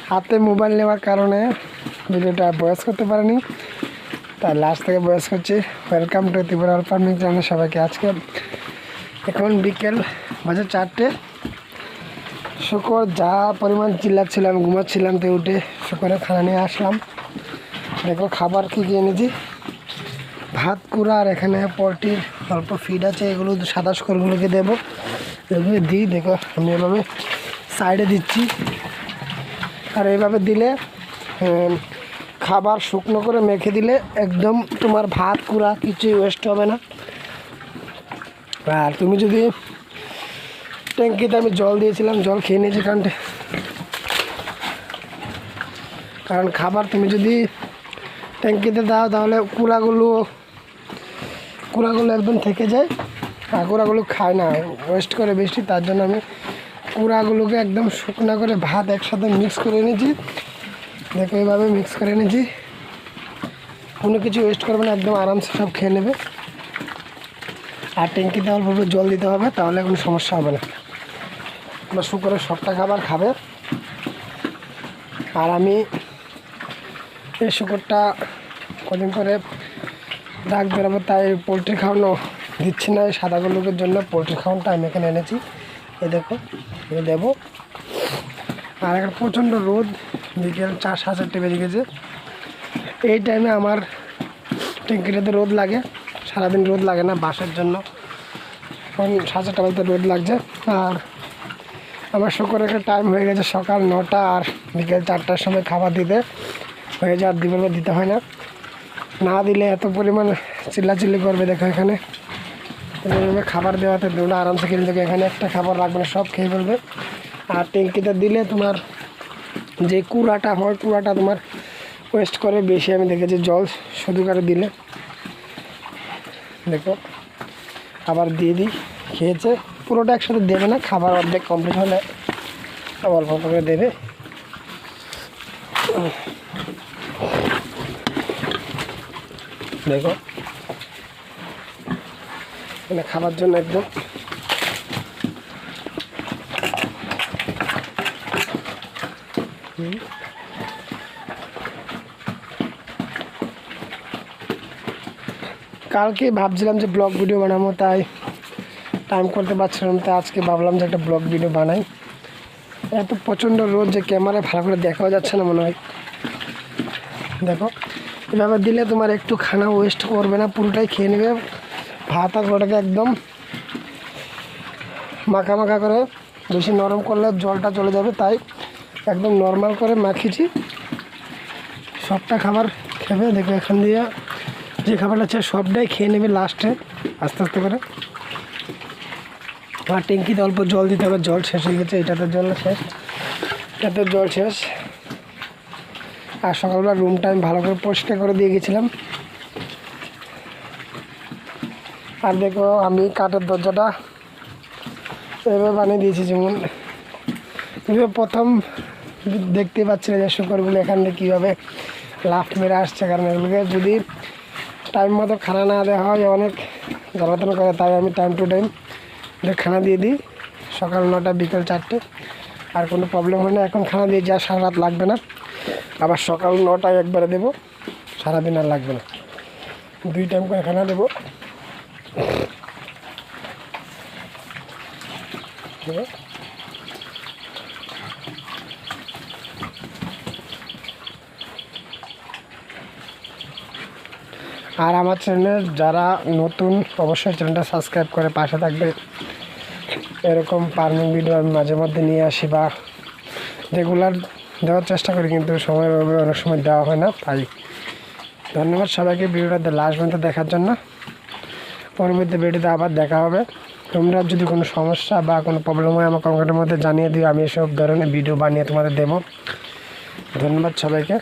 হাতে মোবাইল নেওয়ার কারণে ভিডিওটা বয়স করতে পারিনি, তাই লাস্ট থেকে বয়স করছি। Welcome to Tripura farming channel সবাইকে। আজকে এখন বিকেল বাজে 4টে। শুকর যা পরিমাণ চিল্লাচ্ছিলাম, ঘুমাচ্ছিলাম, তো উঠে শুকরের খানা নিয়ে আসলাম। দেখো খাবার কী কী এনেছি, ভাত কুড়া, আর এখানে পোলট্রির অল্প ফিড আছে, এগুলো সাদা শুকরগুলোকে দেবো। এগুলো দিই, দেখো আমি এভাবে সাইডে দিচ্ছি। আর এইভাবে দিলে খাবার শুকনো করে মেখে দিলে একদম তোমার ভাত কুড়া কিছুই ওয়েস্ট হবে না। আর তুমি যদি ট্যাঙ্কিতে আমি জল দিয়েছিলাম, জল খেয়ে নিয়েছি, কারণ খাবার তুমি যদি ট্যাঙ্কিতে দাও তাহলে কুড়াগুলো একদম থেকে যায়, আর কুড়াগুলো খায় না, ওয়েস্ট করে বেশি। তার জন্য আমি কুড়াগুলোকে একদম শুকনো করে ভাত একসাথে মিক্স করে নিয়েছি। দেখো এইভাবে মিক্স করে নিয়েছি, কোনো কিছু ওয়েস্ট করবে না, একদম আরামসে সব খেয়ে নেবে। আর ট্যাঙ্কিতে অল্প অল্প জল দিতে হবে, তাহলে কোনো সমস্যা হবে না। বা শুকরের সবটা খাবার খাবে। আর আমি এই শুকরটা কদিন করে ডাক বেরোবো, তাই পোলট্রি খাওয়ানো দিচ্ছি না। এই সাদাগুলোর জন্য পোলট্রি খাওয়ানোটা আমি এখানে এনেছি। এই দেখো এই দেবো। আর এখন প্রচণ্ড রোদ, বিকেল 4-4:30 বেজে গেছে। এই টাইমে আমার ট্যাঙ্কিটাতে রোদ লাগে, সারাদিন রোদ লাগে না বাসের জন্য। এখন 4:30 বাজতে রোদ লাগছে। আর আমার শুকরের টাইম হয়ে গেছে সকাল 9টা, আর বিকেল 4টার সময় খাবার দিতে হয়ে যায়। আর দিবেলা দিতে হয় না, না দিলে এত পরিমাণ চিল্লাচিল্লি করবে। দেখো এখানে খাবার দেওয়াতে দুটো আরামসে খেলে দেখো, এখানে একটা খাবার রাখবে না, সব খেয়ে ফেলবে। আর ট্যাঙ্কিতে দিলে তোমার যে কুড়াটা হয়, কুড়াটা তোমার ওয়েস্ট করে বেশি। আমি দেখেছি জল শুধু করে দিলে। দেখো আবার দিয়ে দিই, খেয়েছে। পুরোটা একসাথে দেবে না, খাবার অর্ধেক কমপ্লিট হলে অল্প অল্প করে দেবে। দেখো মানে খাবার জন্য একদম কালকে ভাবছিলাম যে ব্লগ ভিডিও বানাবো, তাই টাইম করতে পারছিলাম। তাই আজকে ভাবলাম যে একটা ব্লগ ভিডিও বানাই। এত প্রচণ্ড রোদ যে ক্যামেরায় ভালো করে দেখাও যাচ্ছে না মনে হয়। দেখো এভাবে দিলে তোমার একটু খানা ওয়েস্ট করবে না, পুরোটাই খেয়ে নেবে। ভাত আর ওটাকে একদম মাখা মাখা করে, বেশি নরম করলে জলটা চলে যাবে, তাই একদম নর্মাল করে মাখিয়েছি। সবটা খাবার খেবে। দেখো এখান দিয়ে যে খাবারটা আছে সবটাই খেয়ে নেবে লাস্টে আস্তে আস্তে করে। আর ট্যাঙ্কিতে অল্প জল দিতে হবে, জল শেষ হয়ে গেছে। এটাতে জল শেষ, এটাতে জল শেষ। আর সকালবেলা রুমটা আমি ভালো করে পরিষ্কার করে দিয়ে গেছিলাম। আর দেখো আমি কাঠের দরজাটা এভাবে বানিয়ে দিয়েছি, যেমন প্রথম দেখতে পাচ্ছি যে শুকরগুলো এখান থেকে কীভাবে লাফ মেরে আসছে। কারণ এগুলোকে যদি টাইম মতো খানা না দেওয়া হয় অনেক জ্বালাতন করে, তাই আমি টাইম টু টাইম খানা দিয়ে দিই। সকাল 9টা বিকেল 4টে, আর কোনো প্রবলেম হয় না। এখন খানা দিয়ে যা সারা রাত লাগবে না, আবার সকাল 9টায় একবারে দেবো, সারাদিন আর লাগবে না। 2 টাইম করে খানা দেবো। আর আমার চ্যানেল যারা নতুন অবশ্যই চ্যানেলটা সাবস্ক্রাইব করে পাশে থাকবে। এরকম ফার্মিং ভিডিও আমি মাঝে মধ্যে নিয়ে আসি বা রেগুলার দেওয়ার চেষ্টা করি, কিন্তু সময়ের অভাবে অনেক সময় দেওয়া হয় না। তাই ধন্যবাদ সবাইকে ভিডিওটা লাস্ট পর্যন্ত দেখার জন্য। পরবর্তী ভিডিওতে আবার দেখা হবে। তোমরা যদি কোনো সমস্যা বা কোনো প্রবলেম হয় আমার কমেন্টের মধ্যে জানিয়ে দিও, আমি এসব ধরনের ভিডিও বানিয়ে তোমাদের দেবো। ধন্যবাদ সবাইকে।